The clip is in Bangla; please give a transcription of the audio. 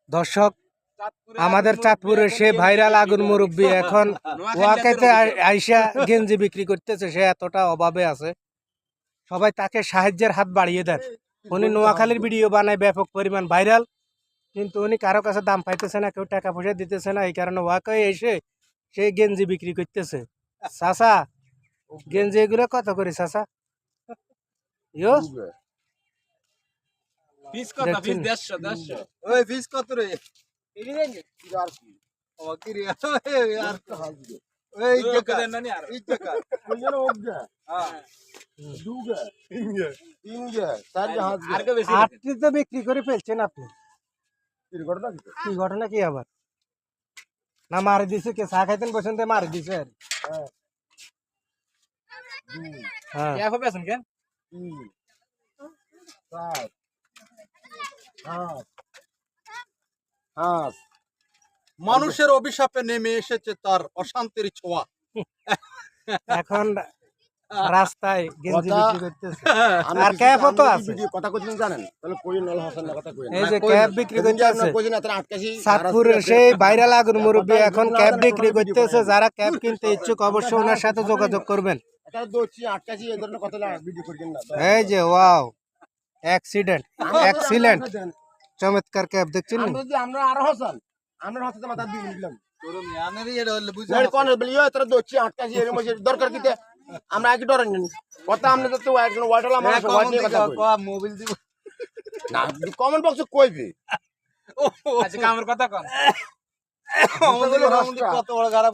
দর্শক, আমাদের চাঁদপুরের সে ভাইরাল আগুন মুরব্বী এখন ওয়াকাইতে আইসা গেঞ্জি বিক্রি করতেছে। সে এতটা অভাবে আছে, সবাই তাকে সাহায্যের হাত বাড়িয়ে দেন। উনি নোয়াখালীর ভিডিও বানায় ব্যাপক পরিমাণ ভাইরাল, কিন্তু উনি কারো কাছে দাম পাইতেছে না, কেউ টাকা পয়সা দিতেছে না। এই কারণে ওয়াকাই এসে সে গেঞ্জি বিক্রি করতেছে। চাচা, গেঞ্জি এগুলো কত করে চাচা? ইয়ো পিস কত? পিস 150 ওই ফিস কত রে? ও কি রে? আর তো হাসবে। ওই টাকা দেন না নি আর এই টাকা কইলো ওগা হ্যাঁ দুগা তিনগা চারগা হাসবে। আর কে বেশি আপনি তো বিক্রি করে ফেলছেন। আপনি কি ঘটনা কি? কি ঘটনা কি আবার? না মারি দিছে, কে চা খাইতেন বসেন মারি দিছে আর। হ্যাঁ হ্যাঁ, কি হবে কেন? তিন চার পাঁচ হাঁস। মানুষের অভিশাপে নেমে এসেছে তার অশান্তির ছোঁয়া। এখন রাস্তায় গেঞ্জি কথা- বিক্রি করতেছে। আর ক্যাপও তো আছে। কথা কইছেন জানেন? তাহলে কই নল হাসান না কথা কইেন। এই যে ক্যাপ বিক্রি করতেছে, কইছেন না তারা আটকাশি চাঁদপুরের সেই ভাইরাল আগুন মুরব্বী এখন ক্যাপ বিক্রি করতেছে। যারা ক্যাপ কিনতে ইচ্ছুক অবশ্যই ওনার সাথে যোগাযোগ করবেন। এটা দোচি আটকাশি এই ধরনের কথা ভিডিও করেন না। এই যে ওয়াও, এক্সিলেন্ট, চমৎকার ক্যাপ দেখছেন। আমরা আরো হাসান আমরা হাসাতে মাথা দিয়ে নিলাম। তোর মিয়ানেরই এটা হলে বুঝা নেট কোন বলিও তারা দোচি আটকাশি এর মধ্যে দরকার কিতে আমরা আগে ডরেন নি কথা আমরা তো একজন ওয়াটালা মানুষ ওয়াট নিয়ে কথা কই মোবাইল দিব না কমেন্ট বক্সে কইবি আচ্ছা কামের কথা কোন আমাদের কত বড় খারাপ